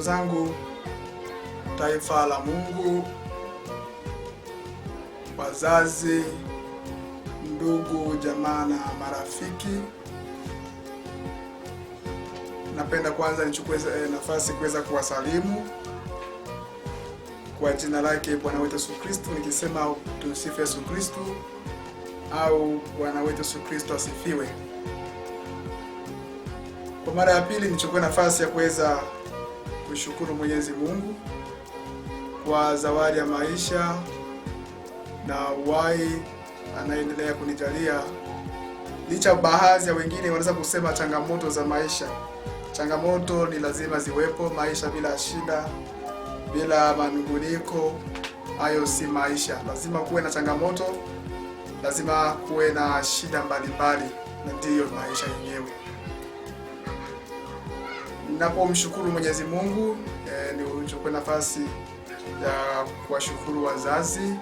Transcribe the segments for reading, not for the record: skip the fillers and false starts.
zangu, taifa la Mungu, wazazi, ndugu, jamaa na marafiki, napenda kwanza nichukue nafasi kuweza kuwasalimu kwa jina lake Bwana wetu Yesu Kristo, nikisema tumsifu Yesu Kristo au Bwana wetu Yesu Kristo asifiwe. Kwa mara ya pili nichukue nafasi ya kuweza kushukuru Mwenyezi Mungu kwa zawadi ya maisha na uhai anaendelea kunijalia, licha baadhi ya wengine wanaweza kusema changamoto za maisha. Changamoto ni lazima ziwepo, maisha bila shida, bila manunguniko, hayo si maisha. Lazima kuwe na changamoto, lazima kuwe na shida mbalimbali, na ndiyo maisha yenyewe. Ninapomshukuru Mwenyezi Mungu, nichukue nafasi ya kuwashukuru wazazi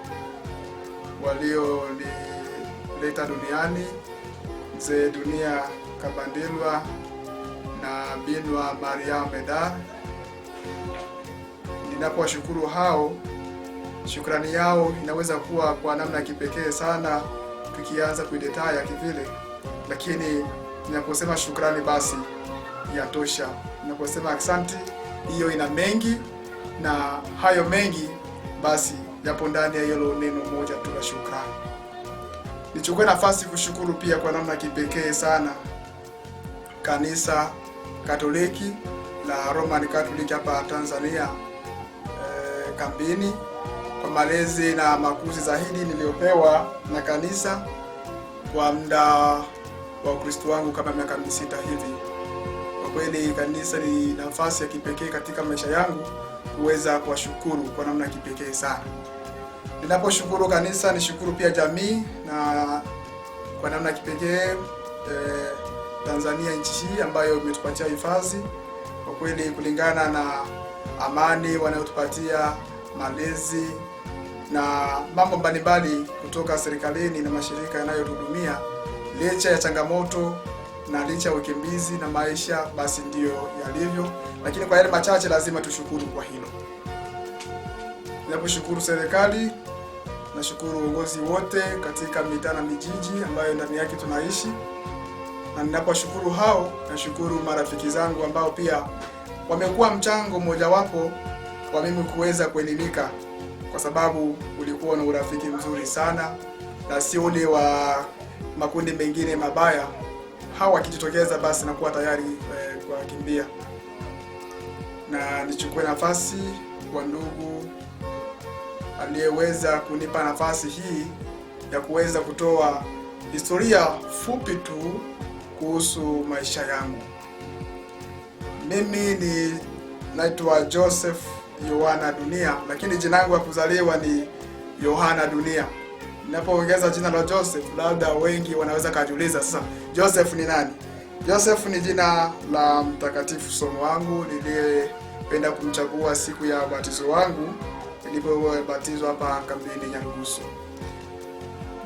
walionileta duniani, Mzee Dunia Kabandilwa na Binwa Mariam Medar. Ninapowashukuru hao, shukrani yao inaweza kuwa kwa namna ya kipekee sana tukianza kuidetaya kivile, lakini ninaposema shukrani basi yatosha. Ninaposema asante, hiyo ina mengi, na hayo mengi basi yapo ndani ya hilo neno moja tu la shukrani. Nichukue nafasi kushukuru pia kwa namna kipekee sana Kanisa Katoliki la Roman Catholic hapa Tanzania, kambini, kwa malezi na makuzi zaidi niliyopewa na kanisa kwa muda wa Ukristo wangu kama miaka 6 hivi. Kwa kweli kanisa ni nafasi ya kipekee katika maisha yangu kuweza kuwashukuru kwa namna kipekee sana. Ninaposhukuru kanisa, nishukuru pia jamii, na kwa namna kipekee Tanzania, nchi hii ambayo imetupatia hifadhi. Kwa kweli kulingana na amani wanayotupatia, malezi na mambo mbalimbali kutoka serikalini na mashirika yanayotuhudumia, licha ya changamoto na licha ya ukimbizi na maisha, basi ndiyo yalivyo, lakini kwa yale machache lazima tushukuru kwa hilo. Ninaposhukuru serikali, nashukuru uongozi wote katika mitaa na mijiji ambayo ndani yake tunaishi, na ninaposhukuru hao, nashukuru marafiki zangu ambao pia wamekuwa mchango mojawapo wa mimi kuweza kuelimika, kwa sababu ulikuwa na urafiki mzuri sana na si ule wa makundi mengine mabaya. Hawa wakijitokeza basi nakuwa tayari kuwakimbia. Na nichukue nafasi kwa ndugu aliyeweza kunipa nafasi hii ya kuweza kutoa historia fupi tu kuhusu maisha yangu. Mimi ni naitwa Joseph Yohana Dunia, lakini jina langu la kuzaliwa ni Yohana Dunia. Ninapoongeza jina la Joseph, labda wengi wanaweza kujiuliza sasa Joseph ni nani? Joseph ni jina la mtakatifu somo wangu niliyependa kumchagua siku ya ubatizo wangu nilipobatizwa hapa kambini Nyarugusu.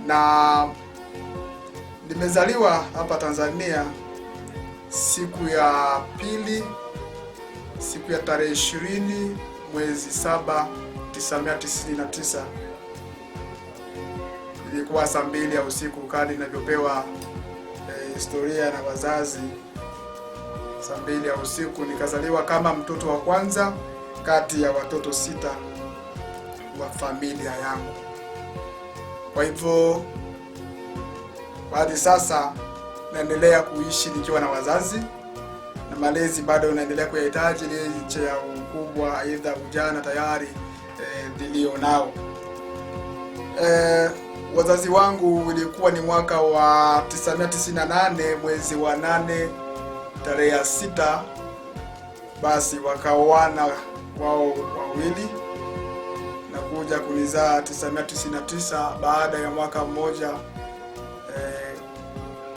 Na nimezaliwa hapa Tanzania siku ya pili, siku ya tarehe 20 mwezi 7 1999. Ilikuwa saa 2 ya usiku, kadi ninavyopewa historia na wazazi. Saa 2 ya usiku nikazaliwa kama mtoto wa kwanza kati ya watoto 6 wa familia yangu. Kwa hivyo hadi sasa naendelea kuishi nikiwa na wazazi, na malezi bado naendelea kuyahitaji licha ya ukubwa, aidha ujana tayari nilio nao. Wazazi wangu ilikuwa ni mwaka wa 1998 mwezi wa 8 tarehe ya 6, basi wakaoana wao wawili na kuja kunizaa 1999 baada ya mwaka mmoja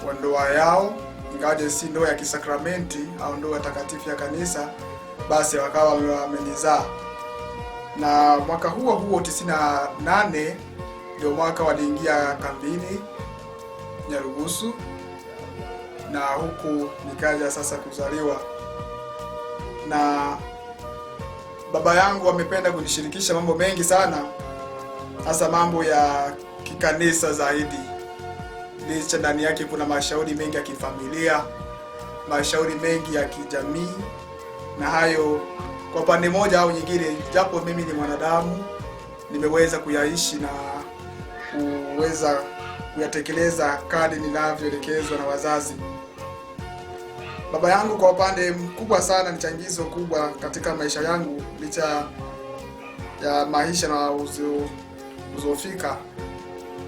wa ndoa yao, ingawaje si ndoa ya kisakramenti au ndoa takatifu ya kanisa, basi wakawa wamenizaa. Na mwaka huo huo 98 ndio mwaka waliingia kambini Nyarugusu, na huku nikaja sasa kuzaliwa. Na baba yangu amependa kunishirikisha mambo mengi sana, hasa mambo ya kikanisa zaidi. Licha ndani yake kuna mashauri mengi ya kifamilia, mashauri mengi ya kijamii, na hayo kwa pande moja au nyingine, japo mimi ni mwanadamu, nimeweza kuyaishi na kuweza kuyatekeleza kadri ninavyoelekezwa na wazazi. Baba yangu kwa upande mkubwa sana ni changizo kubwa katika maisha yangu, licha ya maisha na uzofika,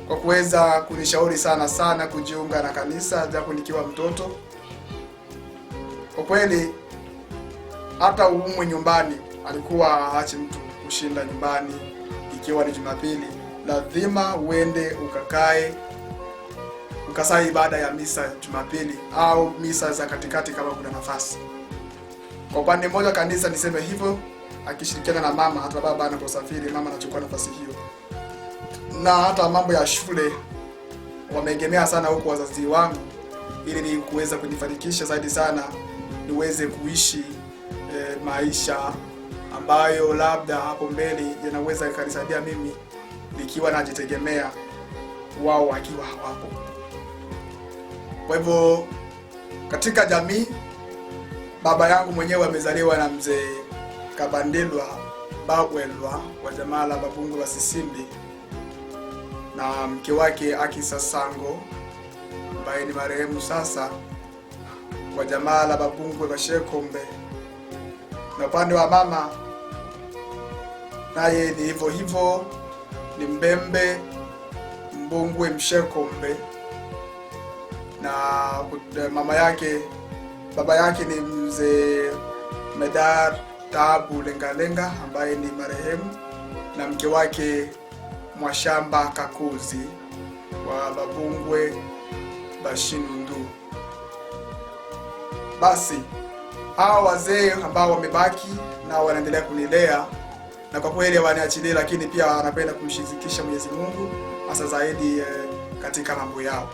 kwa kuweza kunishauri sana kujiunga na kanisa japo nikiwa mtoto. Kwa kweli hata umwe nyumbani alikuwa haachi mtu kushinda nyumbani, ikiwa ni Jumapili lazima uende ukasali ibada ya misa Jumapili au misa za katikati kama kuna nafasi. Kwa upande mmoja kanisa niseme hivyo, akishirikiana na mama, hata baba anaposafiri mama anachukua nafasi hiyo. Na hata mambo ya shule wameegemea sana huko wazazi wangu, ili ni kuweza kunifanikisha zaidi sana niweze kuishi maisha ambayo labda hapo mbele yanaweza kunisaidia mimi nikiwa najitegemea, wao wakiwa hawapo. Kwa hivyo katika jamii, baba yangu mwenyewe amezaliwa na mzee Kabandelwa Bawelwa wa jamaa la Babungu wa Sisimbi, na mke wake Akisa Sango ambaye ni marehemu sasa, wa jamaa la Babungu wa Shekombe. Na upande wa mama naye ni hivyo hivyo, ni Mbembe Mbungwe Mshekombe, na baba yake ni mzee Medar Tabu Lengalenga ambaye ni marehemu, na mke wake Mwashamba Kakuzi wa Babungwe Bashinundu. Basi hawa wazee ambao wamebaki na wanaendelea kunilea, na kwa kweli hawaniachilia, lakini pia wanapenda kumshirikisha Mwenyezi Mungu hasa zaidi katika mambo yao.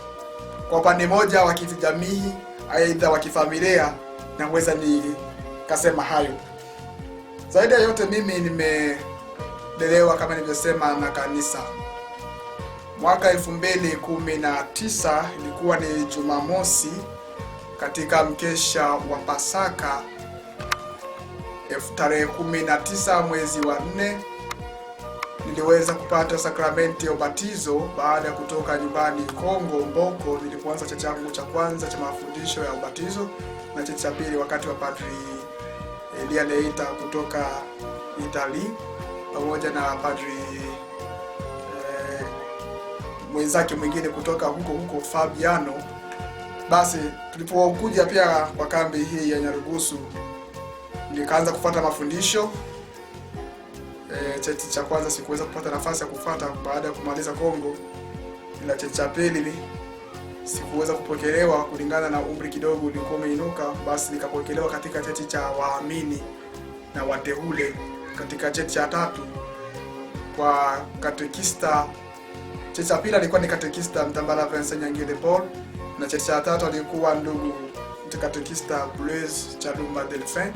Kwa upande moja wa kijamii, aidha wa kifamilia, naweza nikasema hayo. Zaidi ya yote mimi nimelelewa kama nilivyosema na kanisa. Mwaka 2019 ilikuwa ni Jumamosi, katika mkesha wa Pasaka tarehe 19 mwezi wa 4, niliweza kupata sakramenti ya ubatizo baada ya kutoka nyumbani Kongo Mboko. Nilipoanza cheti changu cha kwanza cha mafundisho ya ubatizo, na cheti cha pili wakati wa Padri Elia Leita kutoka Italy, pamoja na Padri mwenzake mwingine kutoka huko Fabiano. Basi tulipokuja pia kwa kambi hii ya Nyarugusu, nikaanza kufuata mafundisho. Cheti cha kwanza sikuweza kupata nafasi ya kufuata baada ya kumaliza Kongo, ila cheti cha pili sikuweza kupokelewa kulingana na umri kidogo ulikuwa umeinuka. Basi nikapokelewa katika cheti cha waamini na wateule. Katika cheti cha tatu kwa katekista, cheti cha pili alikuwa ni katekista Mtambala Vincent Nyangile Paul, na cheti cha tatu alikuwa ndugu katekista Blaise Chalumba Delphin.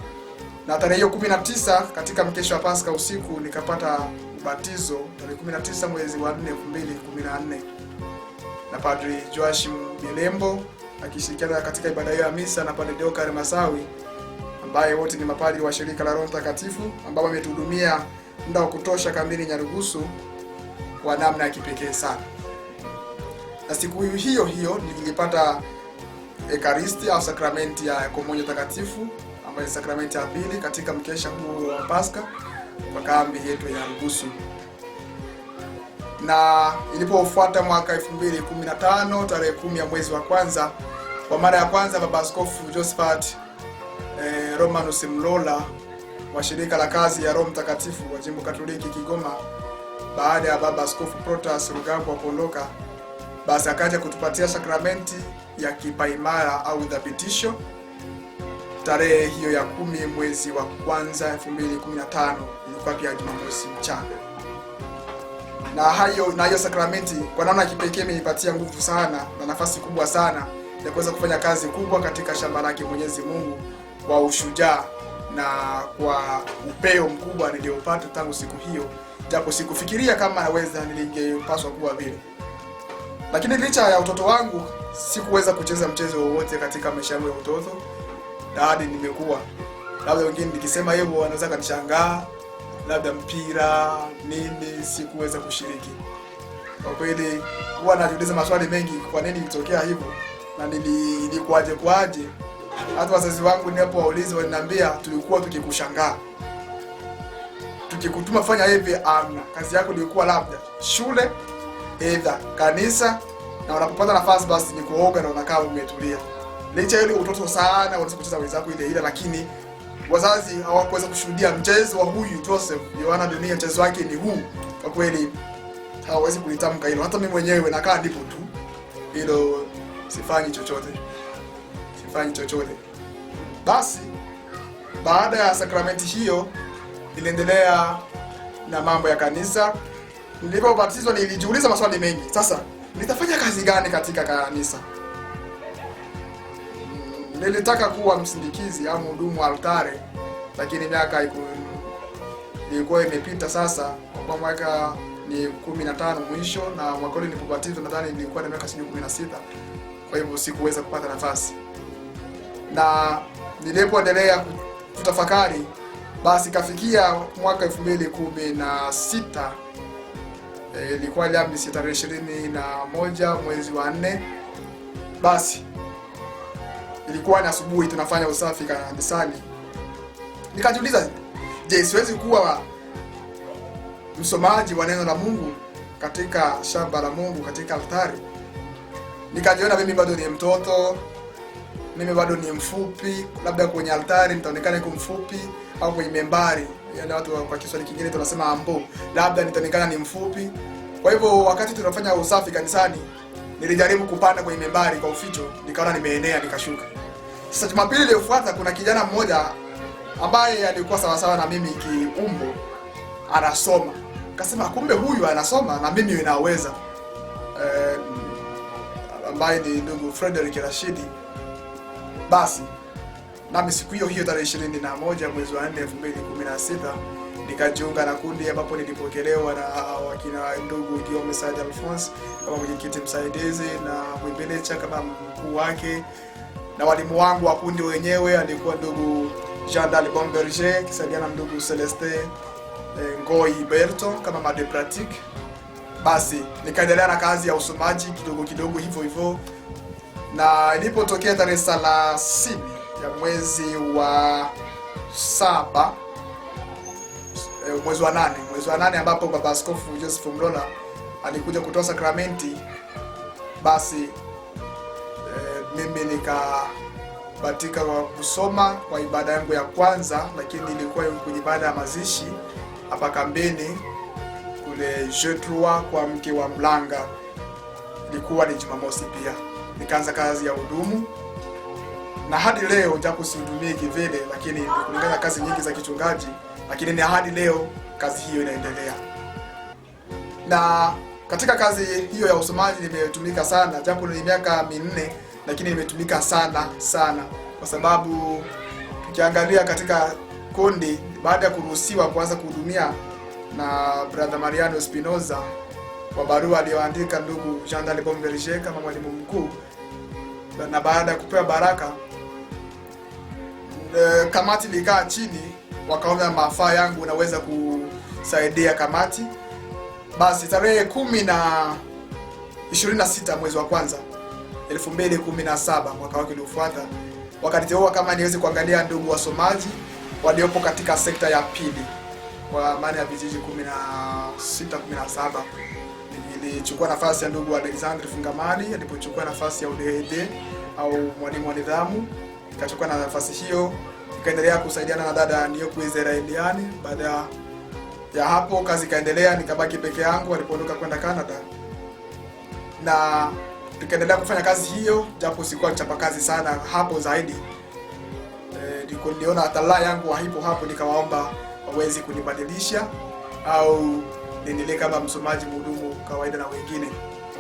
Na tarehe hiyo 19 katika mkesha wa Pasaka usiku nikapata ubatizo tarehe 19 mwezi wa 4 2014 na Padri Joachim Bilembo, akishirikiana katika ibada hiyo ya misa na Padri Deokar Masawi, ambaye wote ni mapadri wa shirika la Roho Mtakatifu, ambao wametuhudumia muda wa kutosha kambini Nyarugusu kwa namna ya kipekee sana. Na siku hiyo nilipata Ekaristi au sakramenti ya komunyo takatifu, ambayo ni sakramenti ya pili katika mkesha huu wa Pasaka kwa kambi yetu ya Nyarugusu. Na ilipofuata mwaka 2015 tarehe 10 ya mwezi wa kwanza, kwa mara ya kwanza Baba Askofu Josephat Romanus Mlola wa shirika la kazi ya Roho Mtakatifu wa Jimbo Katoliki Kigoma, baada ya Baba Askofu Protas Rugambwa kuondoka, basi akaja kutupatia sakramenti ya kipaimara au dhabitisho tarehe hiyo ya 10 mwezi wa kwanza 2015, ilikuwa pia Jumamosi mchana. Na hiyo sakramenti kwa namna kipekee imenipatia nguvu sana na nafasi kubwa sana ya kuweza kufanya kazi kubwa katika shamba lake Mwenyezi Mungu wa ushujaa na kwa upeo mkubwa niliopata tangu siku hiyo, japo sikufikiria kama naweza nilingepaswa kuwa vile. Lakini licha ya utoto wangu sikuweza kucheza mchezo wowote katika maisha yangu ya utoto hadi nimekuwa. Labda wengine nikisema hivyo wanaweza kanishangaa, labda mpira nini, sikuweza kushiriki. Kwa kweli huwa najiuliza maswali mengi, kwa nini ilitokea hivyo na ilikuwaje kwaje. Hata wazazi wangu ninapowauliza wananiambia tulikuwa tukikushangaa, tukikutuma fanya hivi, kazi yako ilikuwa labda shule, aidha kanisa, na unapopata nafasi basi ni kuoga na unakaa umetulia. Licha ile utoto sana unaweza kucheza wenzako ile, lakini wazazi hawakuweza kushuhudia mchezo wa huyu Joseph Yohana Dunia, mchezo wake ni huu. Kwa kweli hawezi kulitamka hilo. Hata mimi mwenyewe nakaa ndipo tu, hilo sifanyi chochote. Basi baada ya sakramenti hiyo niliendelea na mambo ya kanisa. Nilipobatizwa nilijiuliza maswali mengi. Sasa nitafanya kazi gani katika kanisa? Nilitaka kuwa msindikizi au mhudumu wa altare, lakini miaka ilikuwa imepita sasa. Kwa mwaka ni 15 mwisho, na mwaka ule nilipobatizwa nadhani nilikuwa na miaka 16. Kwa hivyo sikuweza kupata nafasi. Na nilipoendelea kutafakari, basi kafikia mwaka 2016, ilikuwa Alhamisi tarehe 21 mwezi wa 4. Basi ilikuwa ni asubuhi, tunafanya usafi kanisani. Nikajiuliza, je, siwezi kuwa msomaji wa neno la Mungu katika shamba la Mungu, katika altari? Nikajiona mimi bado ni mtoto, mimi bado ni mfupi, labda kwenye altari nitaonekana kama mfupi, au kwenye membari, yaani watu kwa Kiswahili kingine tunasema ambo, labda nitaonekana ni mfupi. Kwa hivyo wakati tunafanya usafi kanisani, nilijaribu kupanda kwenye membari kwa uficho, nikaona nimeenea, nikashuka. Sasa Jumapili iliyofuata kuna kijana mmoja ambaye alikuwa sawa sawa na mimi kiumbo, anasoma. Akasema kumbe huyu anasoma na mimi ninaweza. Ambaye ni ndugu Frederick Rashidi. Basi nami siku hiyo tarehe 21 mwezi wa 4 2016 nikajiunga na kundi ambapo nilipokelewa na wakina ndugu Guillaume Said Alphonse kama mwenyekiti msaidizi na Mwibelecha kama mkuu wake, na walimu wangu wa kundi wenyewe alikuwa ndugu Jean Dalibon Berger kisaidiana na ndugu Celeste Ngoi Berto kama made pratique. Basi nikaendelea na kazi ya usomaji kidogo hivyo, na ilipotokea tarehe 30 ya mwezi wa 7 mwezi wa 8 ambapo Baba Askofu Joseph Mlola alikuja kutoa sakramenti, basi mimi nikabatika kwa kusoma kwa ibada yangu ya kwanza, lakini ilikuwa kwenye ibada ya mazishi hapa kambini kule Jetrua kwa mke wa Mlanga. Ilikuwa ni Jumamosi pia. Nikaanza kazi ya hudumu, na hadi leo japo sihudumii kivile, lakini kulingana na kazi nyingi za kichungaji, lakini ni hadi leo kazi hiyo inaendelea. Na katika kazi hiyo ya usomaji nimetumika sana, japo ni miaka 4, lakini nimetumika sana kwa sababu tukiangalia katika kundi, baada ya kuruhusiwa kuanza kuhudumia na Brother Mariano Spinoza kwa barua aliyoandika ndugu Jean Dalibon Berger kama mwalimu mkuu, na baada ya kupewa baraka, kamati ilikaa chini, wakaona mafaa yangu naweza kusaidia kamati. Basi tarehe 26 mwezi wa kwanza 2017 mwaka wake uliofuata, wakaniteua kama niweze kuangalia ndugu wasomaji waliopo katika sekta ya pili kwa maana ya vijiji 16-17. Nilichukua nafasi ya ndugu Alexander Fungamani alipochukua nafasi ya UDHD au mwalimu wa nidhamu. Nikachukua na nafasi hiyo, nikaendelea kusaidiana na dada Nioku Israeliani. Baada ya hapo kazi kaendelea, nikabaki peke yangu alipoondoka kwenda Canada, na tukaendelea kufanya kazi hiyo japo sikuwa mchapa kazi sana hapo zaidi. Niliona atala yangu hapo nikawaomba wawezi kunibadilisha au niendelee kama msomaji mhudumu kawaida na wengine.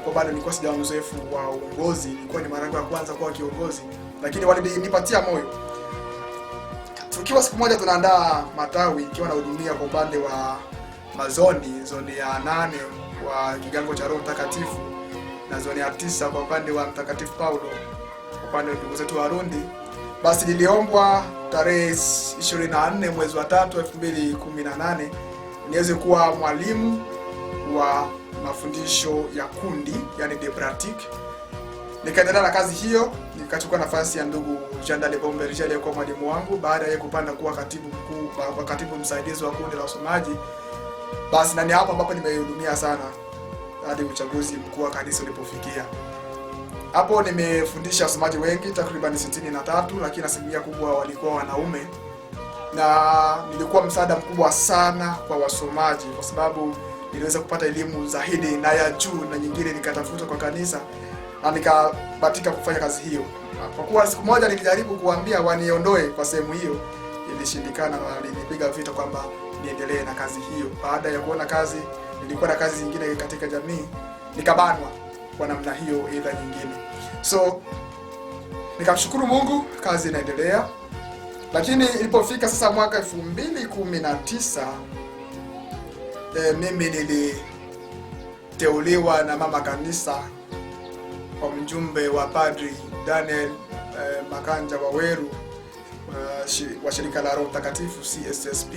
Kwa bado nilikuwa sijawa mzoefu wa uongozi, nilikuwa ni mara yangu ya kwanza kuwa kiongozi, lakini walinipatia moyo. tukiwa siku moja tunaandaa matawi, ikiwa nahudumia kwa upande wa zoni ya 8 wa kigango cha Roho Mtakatifu na zoni ya 9 kwa upande wa Mtakatifu Paulo, upande wa ndugu zetu Warundi. Basi niliombwa tarehe 24 mwezi wa 3 2018 niweze kuwa mwalimu wa mafundisho ya kundi, yani de pratique. Nikaendelea na kazi hiyo, nikachukua nafasi ya ndugu Jean Dale Bomber aliyekuwa mwalimu wangu baada ya kupanda kuwa katibu mkuu, katibu msaidizi wa kundi la wasomaji. Basi na ni hapo ambapo nimehudumia sana hadi uchaguzi mkuu wa kanisa ulipofikia. Hapo nimefundisha wasomaji wengi takriban 63, lakini asilimia kubwa walikuwa wanaume, na nilikuwa msaada mkubwa sana kwa wasomaji kwa sababu niliweza kupata elimu zaidi na ya juu na nyingine nikatafuta kwa kanisa na nikabatika kufanya kazi hiyo. Kwa kuwa siku moja nilijaribu kuambia waniondoe kwa sehemu hiyo, ilishindikana na nilipiga vita kwamba niendelee na kazi hiyo. Baada ya kuona kazi, nilikuwa na kazi nyingine katika jamii, nikabanwa kwa namna hiyo aidha nyingine. So nikamshukuru Mungu, kazi inaendelea. Lakini ilipofika sasa mwaka 2019 mimi niliteuliwa na mama kanisa kwa mjumbe wa Padri Daniel Makanja Waweru wa shirika la Roho Mtakatifu CSSP,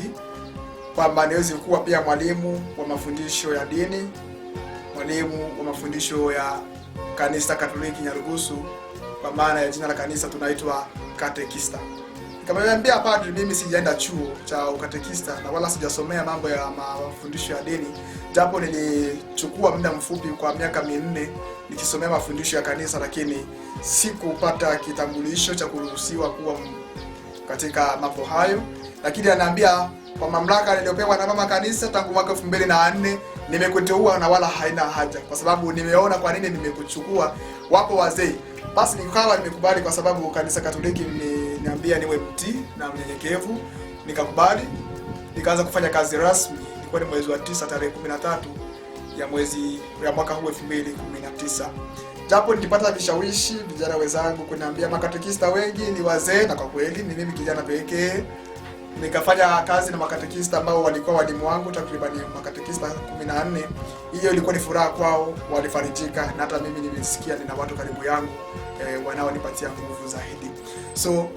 kwamba niweze kuwa pia mwalimu wa mafundisho ya dini, mwalimu wa mafundisho ya kanisa Katoliki Nyarugusu, kwa maana ya jina la kanisa tunaitwa katekista. Nikamwambia padri, mimi sijaenda chuo cha ukatekista na wala sijasomea mambo ya mafundisho ya dini, japo nilichukua muda mfupi kwa miaka 4 nikisomea mafundisho ya kanisa, lakini sikupata kitambulisho cha kuruhusiwa kuwa katika mambo hayo. Lakini anaambia kwa mamlaka niliyopewa na mama kanisa tangu mwaka 2004 nimekuteua na wala haina haja, kwa sababu nimeona kwa nini nimekuchukua, wapo wazee. Basi nikawa nimekubali kwa sababu kanisa Katoliki niambia niwe mtii na mnyenyekevu, nikakubali. Nikaanza kufanya kazi rasmi, ilikuwa ni mwezi wa 9 tarehe 13 ya mwaka huu 2019. Japo nilipata vishawishi vijana wenzangu kuniambia makatekista wengi ni wazee, na kwa kweli ni mimi kijana pekee. Nikafanya kazi na makatekista ambao walikuwa walimu wangu, takriban makatekista 14. Hiyo ilikuwa ni furaha kwao, walifarijika, na hata mimi nimesikia nina watu karibu yangu wanaonipatia nguvu zaidi. So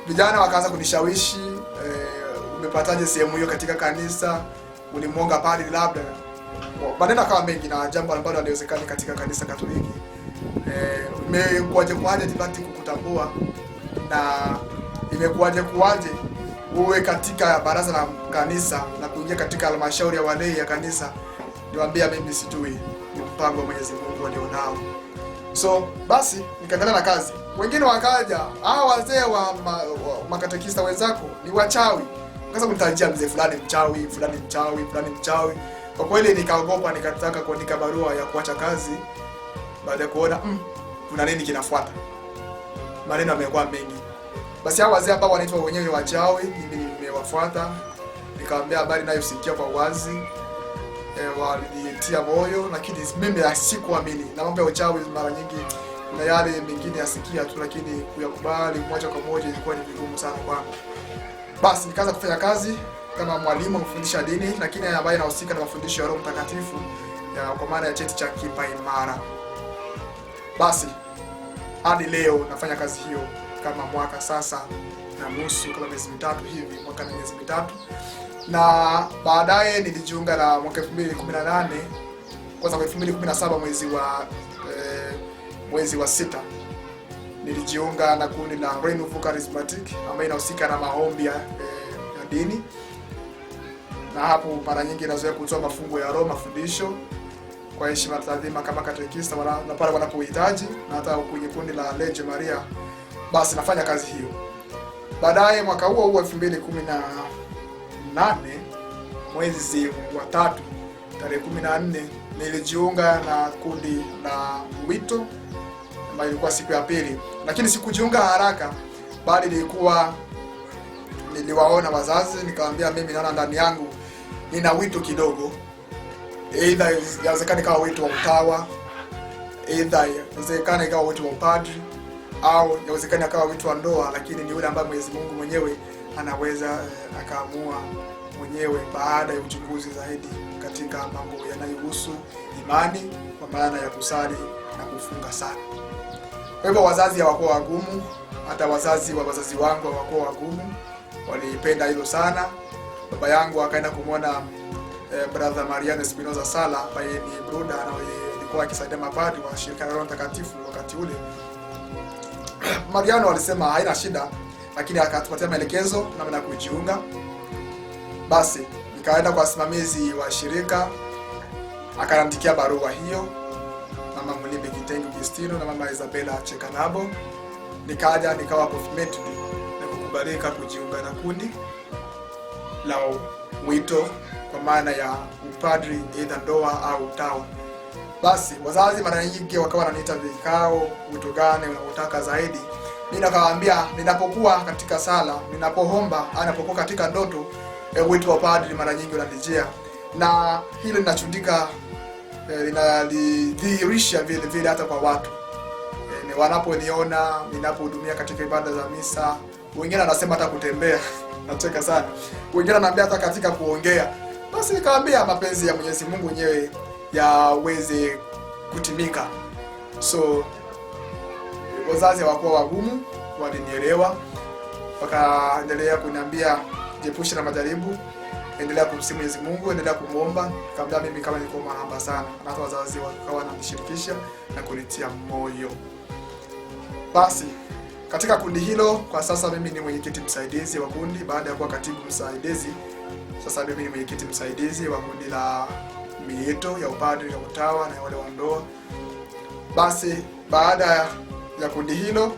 vijana wakaanza kunishawishi, umepataje sehemu hiyo katika kanisa, ulimuonga pale labda. Maneno kama mengi na jambo ambalo haliwezekani katika kanisa Katoliki. Imekuaje nipate kukutambua, na imekuaje uwe katika baraza la kanisa na kuingia katika halmashauri ya walei ya kanisa. Niwaambia mimi sijui, ni mpango wa Mwenyezi Mungu alionao. So basi nikaendelea na kazi. Wengine wakaja, wazee wa makatekista wenzako ni wachawi. Kaanza kunitajia mzee fulani mchawi, fulani mchawi, fulani mchawi. Kwa kweli nikaogopa, nikataka kuandika barua ya kuacha kazi baada ya kuona kuna nini kinafuata. Maneno yamekuwa mengi. Basi hao wazee ambao wanaitwa wenyewe wachawi, mimi nimewafuata. Nikamwambia habari nayo sikia kwa wazi. Walitia moyo, lakini mimi sikuamini. Na mambo ya uchawi mara nyingi na yale mengine yasikia tu, lakini kuyakubali moja kwa moja ilikuwa ni vigumu sana kwangu. Basi nikaanza kufanya kazi kama mwalimu wa kufundisha dini, lakini ambaye anahusika na mafundisho ya Roho Mtakatifu kwa maana ya cheti cha kipaimara. Basi hadi leo nafanya kazi hiyo kama mwaka sasa na nusu, kama miezi 3 hivi, mwaka na miezi 3. Na baadaye nilijiunga na mwaka 2018, kwanza kwa 2017 mwezi wa 6 nilijiunga na kundi la Renouveau Charismatique ambayo inahusika na maombi ya dini. Na hapo mara nyingi nazoea kutoa mafungo ya Roho, mafundisho kwa heshima na taadhima kama katekista na pale wanapohitaji, na hata kwenye kundi la Legio Maria. Basi nafanya kazi hiyo. Baadaye mwaka huo 2018 mwezi wa 3 tarehe 14 nilijiunga na kundi la wito ambayo ilikuwa siku ya pili, lakini sikujiunga haraka, bali niliwaona wazazi, nikamwambia mimi naona ndani yangu nina wito kidogo, aidha yawezekana kama wito wa utawa, aidha yawezekana kama wito wa upadri, au yawezekana kama wito wa ndoa, lakini ni yule ambaye Mwenyezi Mungu mwenyewe anaweza akaamua mwenyewe baada ya uchunguzi zaidi katika mambo yanayohusu imani, kwa maana ya kusali na kufunga sana. Kwa hivyo wazazi hawakuwa wagumu, hata wazazi wa wazazi wangu hawakuwa wagumu, walipenda hilo sana. Baba yangu akaenda kumwona brother Mariano Espinosa Sala, ambaye ni brother na alikuwa akisaidia mapadri wa shirika la Roho Mtakatifu wakati ule. Mariano alisema haina shida, lakini akatupatia maelekezo namna ya kujiunga. Basi nikaenda kwa wasimamizi wa shirika, akaandikia barua hiyo Mama Mulimbi Kitengo Justino na Mama Isabella Chekanabo. Nikaja nikawa confirmed na kukubalika kujiunga na kundi la wito, kwa maana ya upadri, aidha ndoa au utawa. Basi wazazi mara nyingi wakawa wananiita vikao, wito gani unaotaka zaidi. Mimi nikawaambia ninapokuwa katika sala, ninapoomba, anapokuwa katika ndoto, wito wa padri mara nyingi unanijia, na hilo linachundika linadhihirisha vile vile hata kwa watu wanaponiona ninapohudumia katika ibada za misa. Wengine wanasema hata kutembea nacheka sana, wengine wananiambia hata katika kuongea. Basi nikaambia mapenzi ya Mwenyezi Mungu yenyewe yaweze kutimika. So wazazi hawakuwa wagumu, walinielewa, wakaendelea kuniambia jiepushe na majaribu, endelea kumsifu Mwenyezi Mungu, endelea kumuomba. Kabla mimi kama niko mahaba sana, na hata wazazi wakawa wananishirikisha na kunitia moyo. Basi katika kundi hilo kwa sasa mimi ni mwenyekiti msaidizi wa kundi. Baada ya kuwa katibu msaidizi, sasa mimi ni mwenyekiti msaidizi wa kundi la miito ya upadri na utawa na wale wa ndoa. Basi baada ya kundi hilo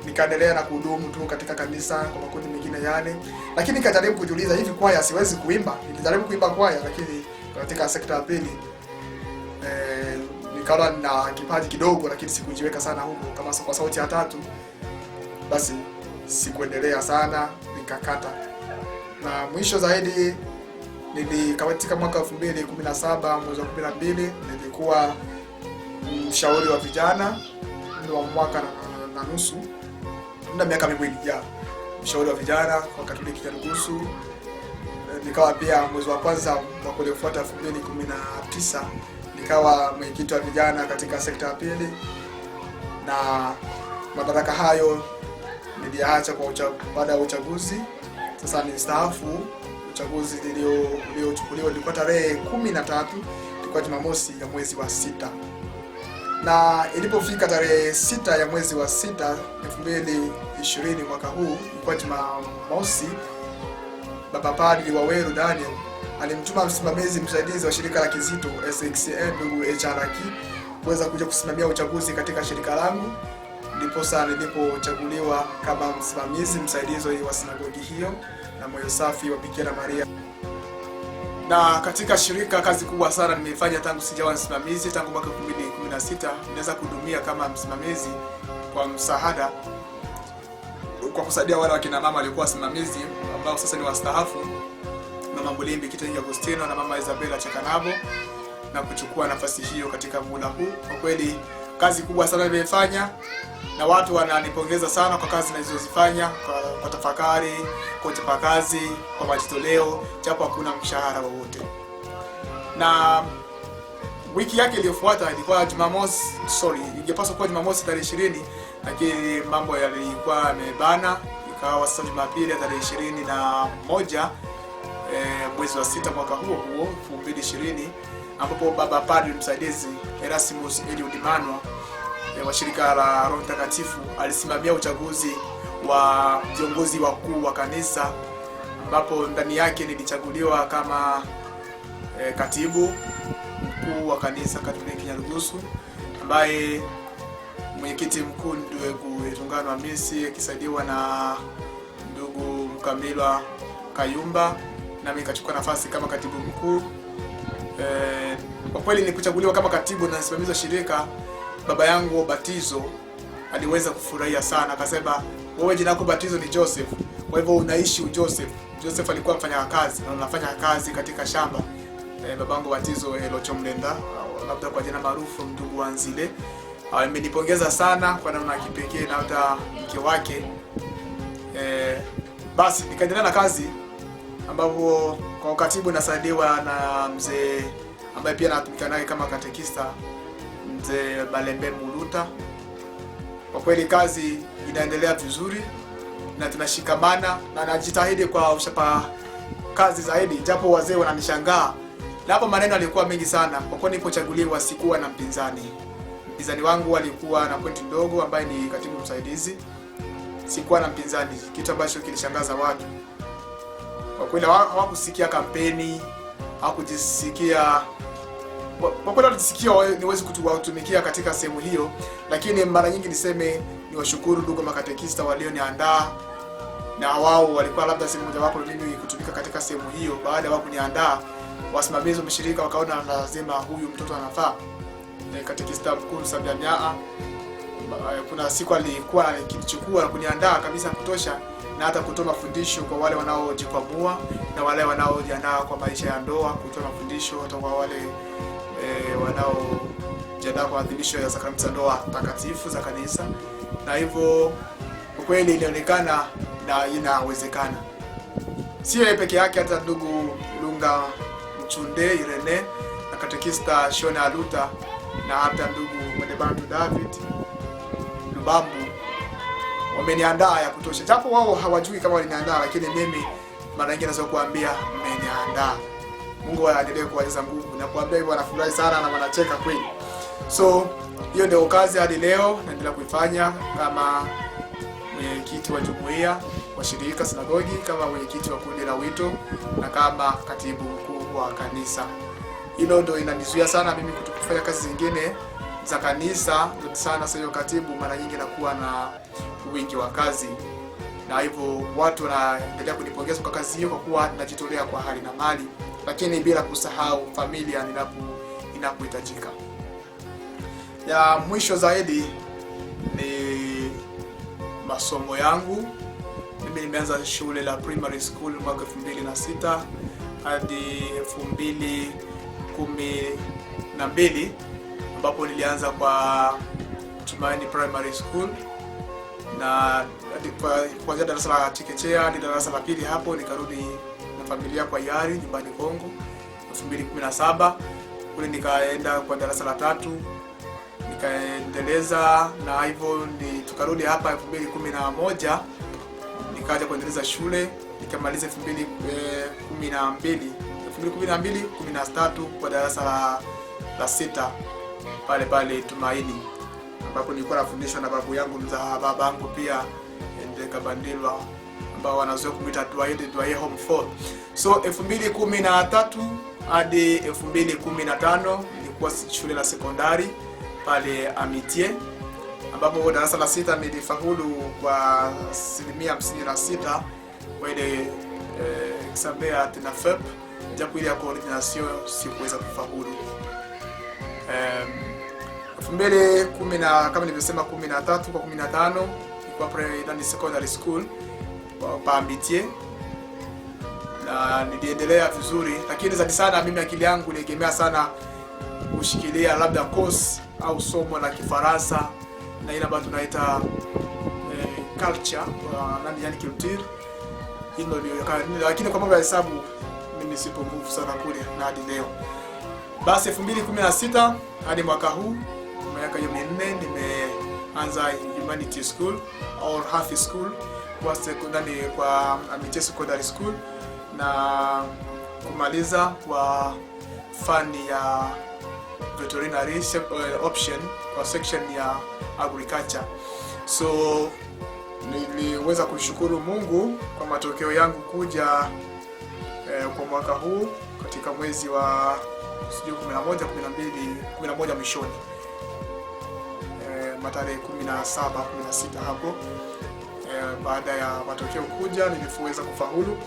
nikaendelea na kuhudumu tu katika kanisa kwa makundi mengine yale, lakini nikajaribu kujiuliza, hivi kwaya siwezi kuimba? Nilijaribu kuimba kwaya, lakini katika sekta ya pili nikawa na kipaji kidogo, lakini sikujiweka sana huko kama kwa sauti ya tatu. Basi sikuendelea sana, nikakata. Na mwisho zaidi katika mwaka 2017 mwezi wa 12 nilikuwa mshauri wa vijana wa mwaka na nusu, muda miaka miwili ya mshauri wa vijana kwa Katoliki Nyarugusu. Nikawa pia mwezi wa kwanza mwaka uliofuata 2019 nikawa mwenyekiti wa vijana katika sekta ya pili, na madaraka hayo niliacha baada ya uchaguzi. Sasa ni staafu. Uchaguzi uliochukuliwa ilikuwa tarehe 13, ilikuwa Jumamosi ya mwezi wa 6. Na ilipofika tarehe 6 ya mwezi wa 6 2020 mwaka huu, ilikuwa Jumamosi, Baba Padri Waweru Daniel alimtuma msimamizi msaidizi wa shirika la Kizito SXN ndugu HRaki kuweza kuja kusimamia uchaguzi katika shirika langu. Ndipo sasa nilipochaguliwa kama msimamizi msaidizi wa sinagogi hiyo na Moyo Safi wa Bikira Maria. Na katika shirika kazi kubwa sana nimefanya tangu sijawa msimamizi. Tangu mwaka 2016 nimeweza kuhudumia kama msimamizi kwa msaada, kwa kusaidia wale wakina mama walikuwa wasimamizi ambao sasa ni wastaafu, Mama Mulimbi Kitengo Justino na Mama Isabella Chekanabo, na kuchukua nafasi hiyo katika muda huu. Kwa kweli kazi kubwa sana nimefanya, na watu wananipongeza sana kwa kazi nilizozifanya, kwa tafakari, kwa utapakazi, kwa majitoleo, japo hakuna mshahara wowote. Na wiki yake iliyofuata ilikuwa ingepaswa kuwa Jumamosi tarehe 20, lakini mambo yalikuwa yamebana, ikawa sasa Jumapili tarehe 21 mwezi wa 6 mwaka huo 2020, ambapo Baba Padri msaidizi Erasmus Eliud Manwa wa shirika la Roho Mtakatifu alisimamia uchaguzi wa viongozi wakuu wa kanisa, ambapo ndani yake nilichaguliwa kama katibu mkuu wa kanisa Katoliki Nyarugusu, ambaye mwenyekiti mkuu ndugu Tungano Hamisi akisaidiwa na ndugu Mkamilwa Kayumba, nami nikachukua nafasi kama katibu mkuu. Kwa kweli nilipochaguliwa kama katibu na msimamizi wa shirika, baba yangu wa batizo aliweza kufurahia sana, akasema wewe jina lako batizo ni Joseph, kwa hivyo unaishi uJoseph. Joseph alikuwa mfanya kazi na unafanya kazi katika shamba. Babangu batizo Elochomlenda, labda kwa jina maarufu ndugu Wanzile, amenipongeza sana kwa namna ya kipekee, na hata mke wake Basi nikaendelea na kazi ambapo kwa ukatibu nasaidiwa na mzee ambaye pia natumika naye kama katekista, mzee Balembe Muluta. Kwa kweli kazi inaendelea vizuri na tunashikamana na najitahidi kwa ushapa kazi zaidi, japo wazee wananishangaa. Na hapo maneno alikuwa mengi sana kwa kuwa nilipochaguliwa sikuwa na mpinzani. Mpinzani wangu alikuwa na pointi ndogo ambaye ni katibu msaidizi. Sikuwa na mpinzani, kitu ambacho kilishangaza watu. Kwa kweli hawakusikia kampeni, hawakujisikia, kwa kweli walisikia niwezi kutumikia katika sehemu hiyo, lakini mara nyingi niseme ni washukuru ndugu makatekista walioniandaa, na wao walikuwa labda sehemu moja wapo mimi kutumika katika sehemu hiyo. Baada ya kuniandaa, wasimamizi wa mshirika wakaona lazima huyu mtoto anafaa. Katekista mkuu Sabianyaa, kuna siku alikuwa akinichukua na kuniandaa kabisa kutosha, na hata kutoa mafundisho kwa wale wanaojikwamua na wale wanaojiandaa kwa maisha ya ndoa, kutoa mafundisho hata kwa wale wanaojiandaa kwa adhimisho ya sakramenti za ndoa takatifu za kanisa. Na hivyo kwa kweli inaonekana na inawezekana. Sio yeye peke yake, hata ndugu Lunga Mchunde Irene na katekista Shona Aluta na hata ndugu Mwenebantu David Lubambu wameniandaa ya kutosha. Japo wao hawajui kama waliniandaa, lakini mimi mara nyingi naweza kuambia mmeniandaa. Mungu aendelee kuwajaza nguvu na kuambia hivyo, wanafurahi sana na wanacheka kweli. So hiyo ndio kazi hadi leo naendelea kuifanya kama mwenyekiti wa jumuiya wa shirika sinagogi, kama mwenyekiti wa kundi la wito na kama katibu mkuu wa kanisa. Hilo ndio inanizuia sana mimi kutofanya kazi zingine za kanisa sana. Sio katibu mara nyingi nakuwa na wingi wa kazi, na hivyo watu wanaendelea kunipongeza kwa kazi hiyo kwa kuwa najitolea kwa hali na mali, lakini bila kusahau familia inapohitajika. Ya mwisho zaidi ni masomo yangu. Mimi nimeanza shule la primary school mwaka 2006 hadi 2012 ambapo nilianza kwa Tumaini Primary School, na kuanzia darasa la chekechea hadi darasa la pili. Hapo nikarudi na familia kwa hiari nyumbani Kongo 2017. Kule nikaenda kwa darasa la 3 nikaendeleza, na hivyo tukarudi hapa 2011 nikaja kuendeleza shule nikamaliza 2012 kwa darasa la 6 pale Tumaini, ambapo nilikuwa nafundishwa na babu yangu mzaa babangu pia Ndeka Bandilwa, ambao wanazoea kumuita Dwaye Home Fort. So 2013 hadi 2015 nilikuwa shule la sekondari pale Amitie, ambapo darasa la 6 nilifaulu kwa 56% kwa ile examen ya TENAFEP, japo ile ya coordination sikuweza kufaulu. 2010 kama nilivyosema 13 kwa 15 kwa primary secondary school pa Amitie, na niliendelea vizuri, lakini zaidi sana mimi akili yangu iliegemea sana kushikilia labda course au somo la Kifaransa na ile ambayo tunaita culture yani culture. Hilo ndio, lakini kwa mambo ya hesabu mimi sipo nguvu sana kule na hadi leo. Basi 2016 hadi mwaka huu, miaka 4 nimeanza humanity school au half school kwa secondary kwa Amitie Secondary School, na kumaliza kwa fani ya veterinary option kwa section ya agriculture. So niliweza kushukuru Mungu kwa matokeo yangu kuja kwa mwaka huu katika mwezi wa 11 mwishoni, tarehe 17 16 hapo. Baada ya matokeo kuja niliweza kufaulu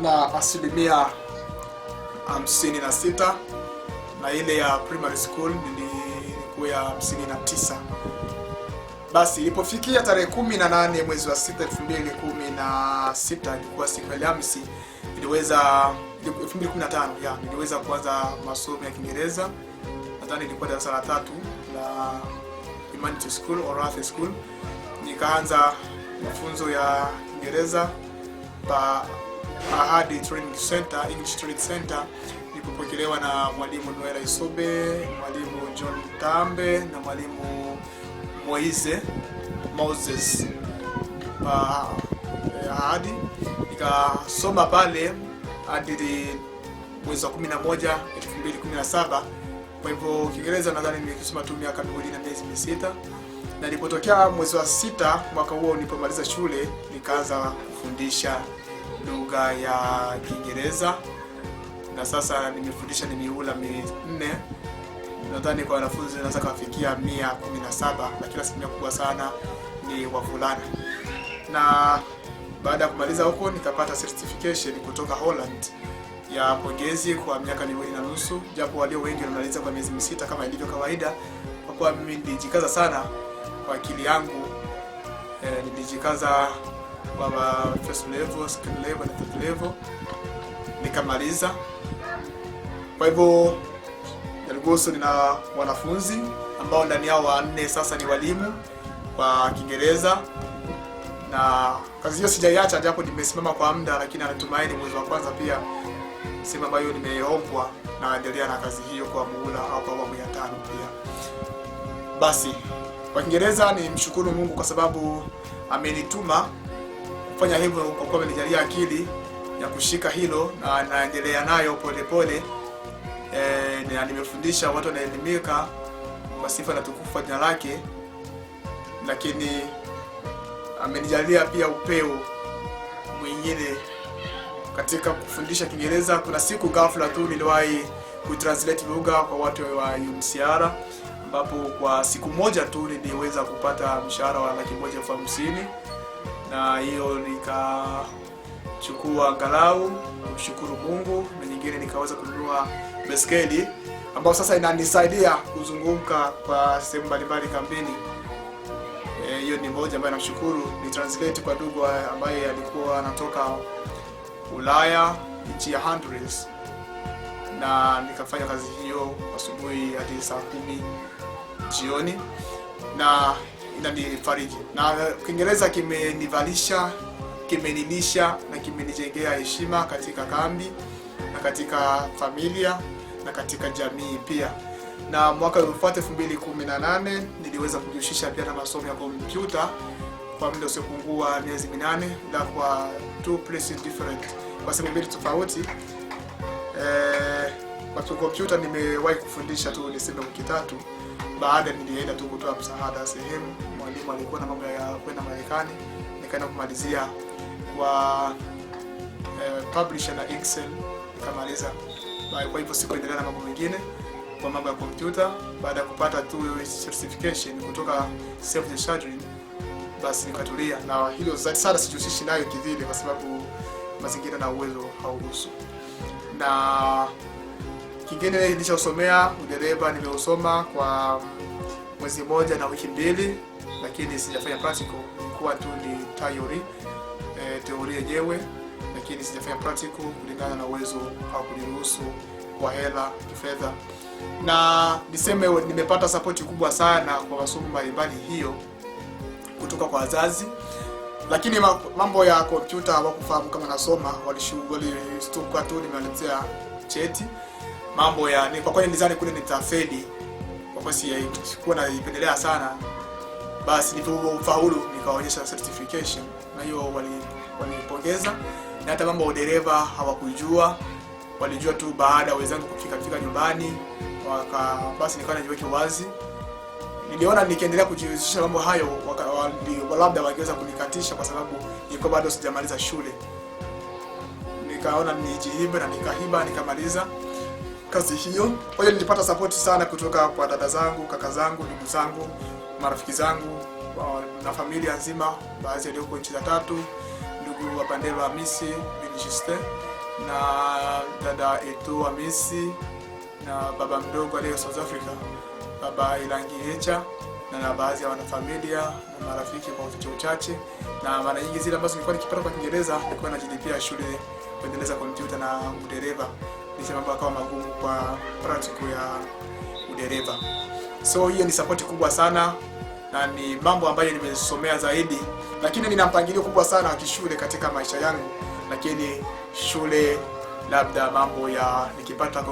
na 56%, na ile ya primary school nilikuwa 59%. Basi ilipofikia tarehe 18 mwezi wa 6 2016, ilikuwa siku ya Alhamisi, niliweza 2015 niliweza kuanza masomo ya Kiingereza. Nadhani ilikuwa darasa la 3 la humanity school au Rathi school. Nikaanza mafunzo ya Kiingereza pa Ahadi Training Center, English Training Center, nilipokelewa na mwalimu Noela Isobe, mwalimu John Tambe na mwalimu Moses Ahadi. Nikasoma pale hadi mwezi wa 11 2017. Kwa hivyo Kiingereza nadhani nimekisoma tu miaka 2 na miezi 6. Na nilipotokea mwezi wa 6 mwaka huo nilipomaliza shule, nikaanza kufundisha lugha ya Kiingereza. Na sasa nimefundisha ni mihula 4. Nadhani kwa wanafunzi naweza kufikia 117, lakini asilimia kubwa sana ni wavulana. Na baada ya kumaliza huko nikapata certification kutoka Holland ya pongezi kwa miaka 2.5, japo walio wengi wanamaliza kwa miezi 6 kama ilivyo kawaida. Kwa kuwa mimi nilijikaza sana kwa akili yangu, nilijikaza kwa first level, second level na third level, nikamaliza. Kwa hivyo Nyarugusu nina wanafunzi ambao ndani yao 4 sasa ni walimu kwa Kiingereza, na kazi hiyo sijaiacha japo nimesimama kwa muda, lakini natumaini mwezi wa kwanza pia sema ambayo nimeombwa na endelea na kazi hiyo kwa muhula hapa awamu ya 5 pia. Basi kwa Kiingereza ni mshukuru Mungu kwa sababu amenituma kufanya hivyo, kwa kuwa amenijalia akili ya kushika hilo na naendelea nayo polepole. Na nimefundisha watu wanaelimika kwa sifa na tukufu wa jina lake, lakini amenijalia pia upeo mwingine katika kufundisha Kiingereza. Kuna siku ghafla tu niliwahi kutranslate lugha kwa watu wa UNHCR, ambapo kwa siku moja tu niliweza kupata mshahara wa 150,000, na hiyo nikachukua angalau kumshukuru Mungu, na nyingine nikaweza kununua baiskeli ambayo sasa inanisaidia kuzunguka kwa sehemu mbalimbali kambini. Hiyo ni moja ambayo namshukuru. Ni translate kwa ndugu ambaye alikuwa anatoka Ulaya, nchi ya Honduras, na nikafanya kazi hiyo asubuhi hadi saa 10 jioni, na inanifariji. Na Kiingereza kimenivalisha, kimenilisha na kimenijengea heshima katika kambi na katika familia na katika jamii pia. Na mwaka uliofuata 2018 niliweza kujihusisha pia na masomo ya kompyuta kwa muda usiopungua miezi 8, na kwa 2 places different, kwa sehemu 2 tofauti. Kwa kompyuta nimewahi kufundisha tu niseme wiki 3. Baada nilienda tu kutoa msaada sehemu, mwalimu alikuwa na mambo ya kwenda Marekani, nikaenda kumalizia kwa publisher na Excel nikamaliza. Kwa hivyo sikuendelea na mambo mengine kwa mambo ya kompyuta. Baada ya kupata tu certification kutoka Save the Children, basi nikatulia, na hilo sana sijusishi nayo kivile kwa sababu mazingira na uwezo hauruhusu. Na kingine nilishosomea udereva, nimeusoma kwa mwezi 1 na wiki 2, lakini sijafanya practical. Kwa tu ni teoria yenyewe, lakini sijafanya practical kulingana na uwezo au kuniruhusu kwa hela kifedha. Na niseme nimepata support kubwa sana kwa masomo mbalimbali hiyo kutoka kwa wazazi, lakini mambo ya kompyuta hawakufahamu kama nasoma, walistuka tu nimeletea cheti. Mambo ya ni kwa kweli nizani kule nitafeli, kwa kweli sikuwa naipendelea sana. Basi nilipofaulu nikaonyesha certification, na hiyo walipongeza. Na hata mambo ya udereva hawakujua, walijua tu baada ya wenzangu kufika nyumbani, basi nikawa najiweka wazi. Niliona nikiendelea kujihusisha mambo hayo labda wangeweza kunikatisha kwa sababu nilikuwa bado sijamaliza shule. Nikaona nijihibe na nikamaliza kazi hiyo. Kwa hiyo nilipata support sana kutoka kwa dada zangu, kaka zangu, ndugu zangu, marafiki zangu na familia nzima, baadhi walioko nchi za 3, ndugu wa Bandero Hamisi Binjiste na dada Eto Hamisi na baba mdogo aliye South Africa, baba Ilangi Hecha, na baadhi ya wanafamilia na marafiki kwa uchache. Na mara nyingi zile ambazo nilikuwa nikipata kwa Kiingereza nilikuwa najilipia shule kuendeleza kompyuta na udereva. Ni mambo kama magumu kwa practical ya udereva. So hiyo ni support kubwa sana, na ni mambo ambayo nimesomea zaidi, lakini nina mpangilio kubwa sana wa kishule katika maisha yangu lakini shule labda mambo ya nikipata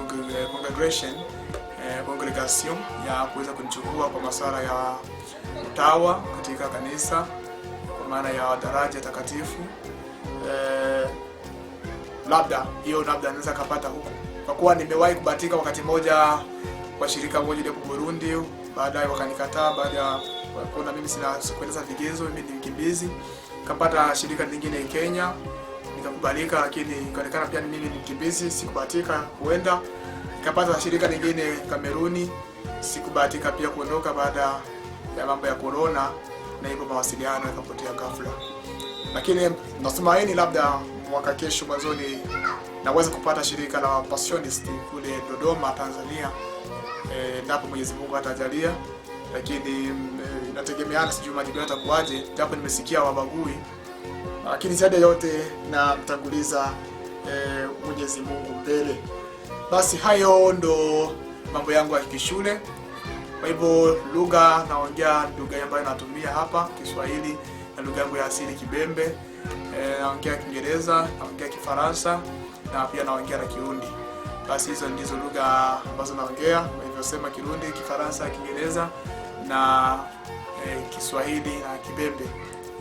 congregation ya kuweza kunichukua kwa masuala ya utawa katika kanisa kwa maana ya daraja takatifu, labda hiyo naweza kupata huko, kwa kuwa nimewahi kubahatika wakati moja kwa shirika moja ile Burundi, baadaye wakanikataa baada ya kuona mimi sikueleza vigezo, mimi ni mkimbizi. Kapata shirika lingine Kenya, nikakubalika, lakini ikaonekana pia mimi ni mkimbizi, sikubahatika kuenda. Nikapata shirika lingine Kameruni, sikubahatika pia kuondoka baada ya mambo ya corona, na hivyo mawasiliano yakapotea ghafla. Lakini natumaini labda mwaka kesho mwanzoni naweza kupata shirika la Passionist kule Dodoma, Tanzania, ndipo Mwenyezi Mungu atajalia. Lakini inategemeana, sijui majibu yatakuaje, japo nimesikia wabagui, lakini zaidi yote na mtanguliza Mwenyezi Mungu mbele. Basi hayo ndo mambo yangu ya kishule. Kwa hivyo lugha naongea lugha ambayo natumia hapa Kiswahili na lugha yangu ya asili Kibembe, naongea Kiingereza, naongea Kifaransa na pia naongea na Kirundi. Basi hizo ndizo lugha ambazo naongea, kwa hivyo sema Kirundi, Kifaransa, Kiingereza na Kiswahili na Kibembe.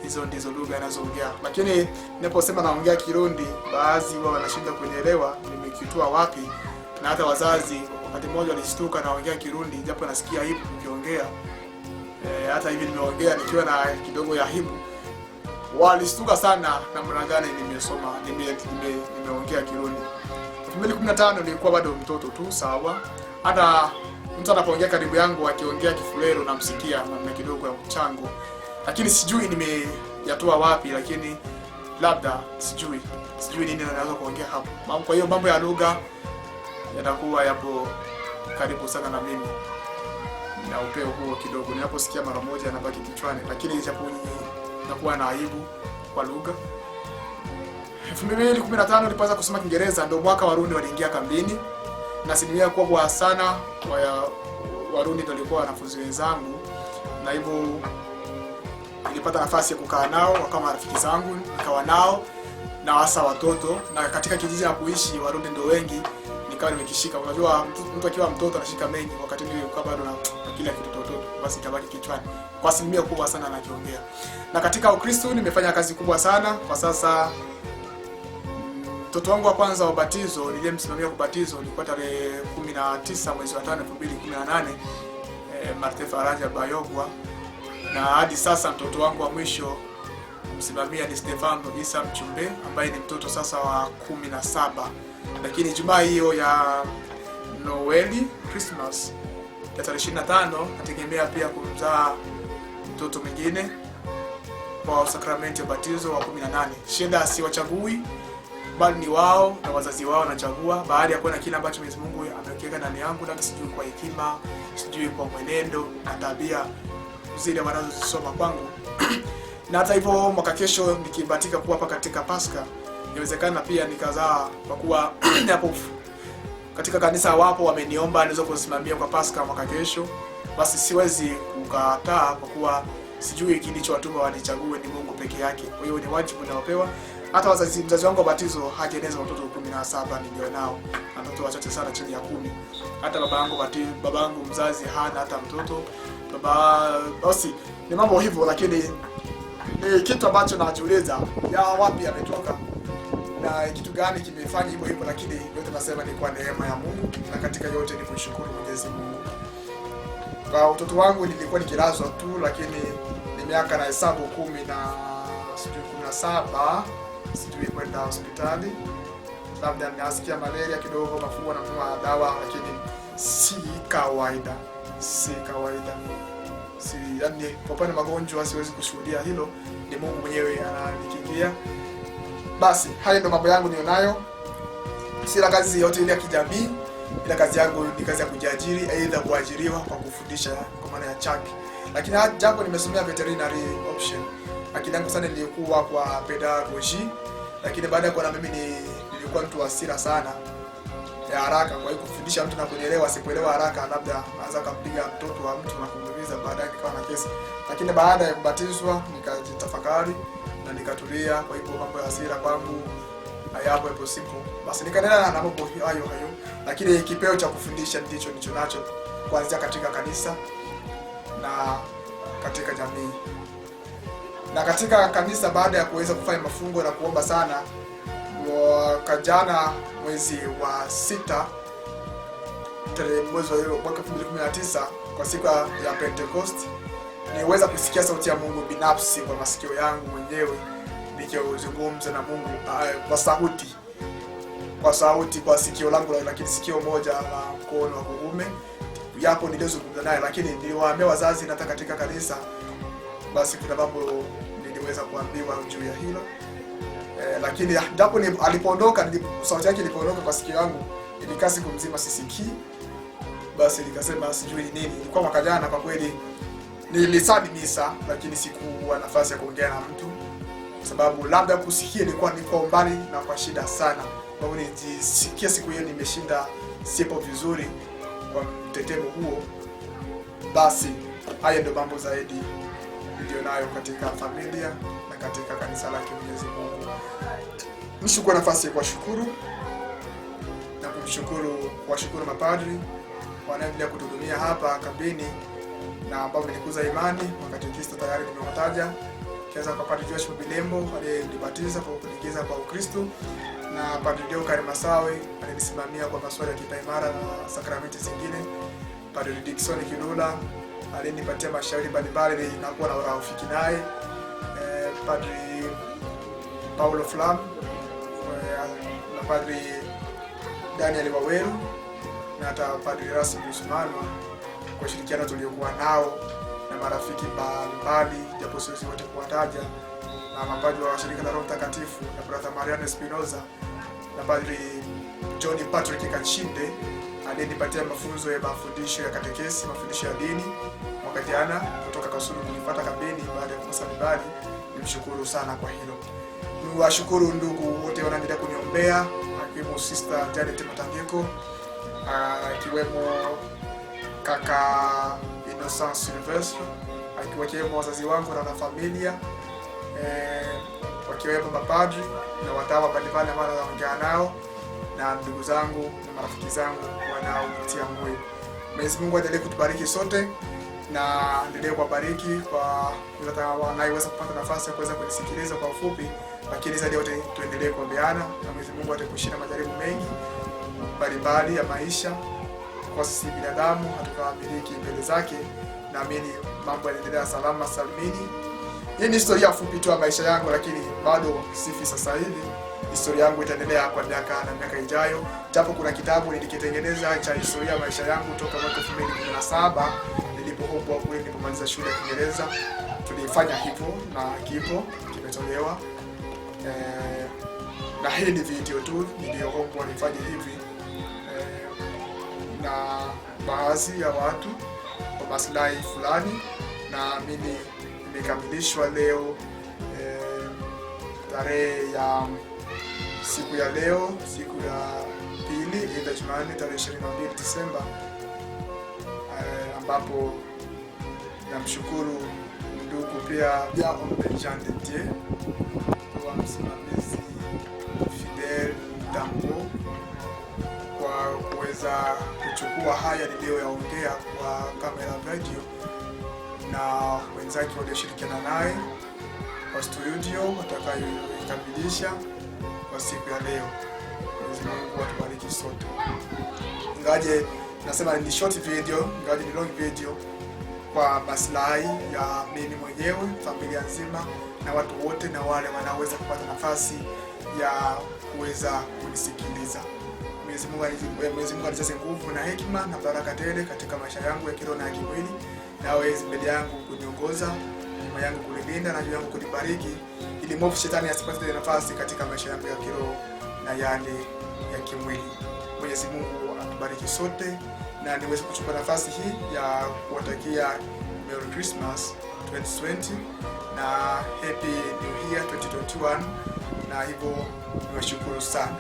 Hizo ndizo lugha ninazoongea. Lakini ninaposema naongea Kirundi, baadhi wao wanashinda kunielewa nimekitoa wapi, na hata wazazi wakati mmoja walishtuka naongea Kirundi japo nasikia aibu nikiongea. Hata hivi nimeongea nikiwa na kidogo ya aibu. Walishtuka sana namna gani nimesoma nimeongea Kirundi. 2015 nilikuwa bado mtoto tu, sawa. Hata mtu anapoongea karibu yangu akiongea Kifulero namsikia na kidogo ya mchango. Lakini sijui nimeyatoa wapi, lakini labda sijui nini naweza kuongea hapo. Kwa hiyo mambo ya lugha yatakuwa yapo karibu sana na mimi. Na upeo huo kidogo ninaposikia mara moja nabaki kichwani, lakini japo nakuwa na aibu kwa lugha. 2015 nilipoanza kusoma Kiingereza ndio mwaka Warundi waliingia kambini, na asilimia kubwa sana Warundi ndio walikuwa wanafunzi wenzangu, na hivyo nilipata nafasi ya kukaa nao kama marafiki zangu, nikawa nao na hasa watoto, na katika kijiji na kuishi Warundi ndio wengi, nikawa nimekishika. Unajua mtu akiwa mtoto anashika mengi, wakati nilikuwa bado na kila kitu toto, basi kabaki kichwani kwa asilimia kubwa sana nakiongea. Na katika Ukristo nimefanya kazi kubwa sana. Kwa sasa mtoto wangu wa kwanza wa batizo nilimsimamia kubatizo ilikuwa tarehe 19 mwezi wa 5 2018, Martin Faraja Bayogwa, na hadi sasa mtoto wangu wa mwisho msimamia ni Stefano Isa Mchumbe ambaye ni mtoto sasa wa 17. Lakini Ijumaa hiyo ya Noeli, Christmas ya tarehe 25 nategemea pia kumzaa mtoto mwingine kwa sakramenti ya batizo wa 18. Shida si wachagui, bali ni wao na wazazi wao wanachagua baada ya kuona kile ambacho Mwenyezi Mungu ameweka ndani yangu, na sijui kwa hekima, sijui kwa mwenendo na tabia zile wanazosoma kwangu. Na hata hivyo mwaka kesho nikibahatika kuwa hapa katika Pasaka, inawezekana pia nikazaa, kwa kuwa hapo katika kanisa wapo wameniomba niweze kusimamia kwa Pasaka mwaka kesho. Basi siwezi kukataa, kwa kuwa sijui kilichowatuma wanichague ni Mungu peke yake. Kwa hiyo ni wajibu ninaopewa. Hata mzazi wangu wa batizo hajaeneza watoto 17 nilio nao, watoto wachache sana chini ya 10. Hata babangu mzazi hana hata mtoto. Basi ni mambo hivyo, lakini ni kitu ambacho najiuliza ya wapi ametoka na kitu gani kimefanya hivyo, lakini yote nasema ni kwa neema ya Mungu, na katika yote ni kushukuru Mwenyezi Mungu. Kwa utoto wangu nilikuwa nikilazwa tu, lakini ni miaka na hesabu 17 sijui kwenda hospitali. Labda nasikia malaria kidogo, mafua na mtuma dawa, lakini si kawaida. Yani kwa pale magonjwa siwezi kushuhudia hilo, ni Mungu mwenyewe ananikingia. Basi hayo ndo mambo yangu nilionayo. Sina kazi yote ile ya kijamii, ila kazi yangu ni kazi ya kujiajiri, aidha kuajiriwa kwa kufundisha kwa maana ya chaki. Lakini japo nimesomea veterinary option, akili yangu sana nilikuwa kwa pedagogy, lakini baada ya kuona mimi nilikuwa mtu wa hasira sana ya haraka, kwa hiyo kufundisha mtu na kuelewa sipoelewa haraka, labda anaweza kumpiga mtoto wa mtu na kumuumiza, baadaye nikawa na kesi. Lakini baada ya kubatizwa nikajitafakari na nikatulia. Kwa hivyo mambo ya hasira kwangu hayapo hapo simple. Basi nikaendelea na mambo hayo, lakini kipeo cha kufundisha ndicho nacho kuanzia katika kanisa na katika jamii. Na katika kanisa, baada ya kuweza kufanya mafungo na kuomba sana, mwaka jana mwezi wa 6 mwezi wa mwaka 2019 kwa siku ya Pentecost, niweza kusikia sauti ya Mungu binafsi kwa masikio yangu mwenyewe, nikizungumza na Mungu kwa sauti kwa sikio langu, lakini sikio moja la mkono wa kuume. Yapo nilizungumza naye, lakini niliwaambia wazazi na katika kanisa. Basi kuna mambo niliweza kuambiwa juu ya hilo. Lakini japo alipoondoka, sauti yake ilipoondoka kwa sikio yangu, ilikaa siku mzima sisikii. Basi nikasema sijui ni nini. Ilikuwa mwaka jana kwa kweli. Nilisali misa, lakini sikuwa nafasi ya kuongea na mtu, kwa sababu labda kusikia ilikuwa niko mbali na kwa shida sana. Kwa hiyo nijisikia siku hiyo nimeshinda, sipo vizuri kwa mtetemo huo. Basi haya ndio mambo zaidi ndio nayo katika familia na katika kanisa lake Mwenyezi Mungu. Nishukuru nafasi ya kuwashukuru na kuwashukuru mapadri wanaendelea kutuhudumia hapa kambini na ambao wamenikuza imani. Makatekista tayari nimewataja, kianza kwa Padre Joshua Bilembo aliyenibatiza kwa kuniingiza kwa Ukristo, na Padre Deo Karimasawe alinisimamia kwa masuala ya kipaimara na sakramenti zingine. Padre Dickson Kilula alinipatia mashauri mbalimbali na kuwa na urafiki naye. Padre Paulo Flam na Padre Daniel Waweru na hata Padre Rasmus Manwa, kwa ushirikiano tuliokuwa nao na marafiki mbalimbali, japo siwezi wote kuwataja, na mapadri wa shirika la Roho Mtakatifu na Brother Mariano Espinoza na Padre John Patrick Kachinde aliyenipatia mafunzo ya mafundisho ya katekesi, mafundisho ya dini mwaka jana kutoka Kasulu nilipata kambini baada ya kukosa vibali. Nimshukuru sana kwa hilo. Niwashukuru ndugu wote wanaendelea kuniombea, akiwemo Sister Janet Matangiko, akiwemo kaka Innocent Silvestre, akiwemo wazazi wangu na familia, wakiwemo mapadri na watawa mbalimbali ambao naongea nao, na ndugu zangu na marafiki zangu wanaonitia moyo. Mwenyezi Mungu aendelee kutubariki sote na endelee kuwabariki kwa yule anayeweza kupata nafasi ya kuweza kunisikiliza kwa ufupi, lakini zaidi yote tuendelee kuombeana na Mwenyezi Mungu atakushinda majaribu mengi mbalimbali ya maisha. Kwa sisi binadamu hatukamiliki mbele zake, naamini mambo yanaendelea salama salmini. Hii ni historia fupi tu ya maisha yangu, lakini bado sifi sasa hivi. Historia yangu itaendelea kwa miaka na miaka ijayo. Japo kuna kitabu nilikitengeneza cha historia ya maisha yangu toka mwaka 2017 nilipohombwa kule nilipomaliza shule ya Kiingereza. Tulifanya hivyo na kimetolewa. Na hii ni video tu niliyohombwa nifanye hivi na baadhi ya watu kwa maslahi fulani, na mimi nimekamilishwa leo tarehe ya siku ya leo, siku ya pili, ile Jumanne tarehe 22 Disemba, ambapo namshukuru ndugu pia Jean de Dieu kwa msimamizi Fidel Tambo kwa kuweza kuchukua haya niliyoyaongea kwa kamera video, na wenzake walioshirikiana naye kwa studio watakayoikamilisha kwa siku ya leo. Mwenyezi Mungu atubariki sote. Ingaje nasema ni short video, ingaje ni long video, kwa maslahi ya mimi mwenyewe, familia nzima na watu wote na wale wanaweza kupata nafasi ya kuweza kunisikiliza. Mwenyezi Mungu anijaze nguvu na hekima na baraka tele katika maisha yangu ya kiroho na ya kimwili, na aweze mbele yangu kuniongoza, nyuma yangu kunilinda na juu yangu kunibariki, ili mwovu shetani asipate nafasi katika maisha yangu ya kiroho na yale ya kimwili. Mwenyezi Mungu atubariki sote, na niweze kuchukua nafasi hii ya kuwatakia Merry Christmas 2020 na Happy New Year 2021, na hivyo niwashukuru sana.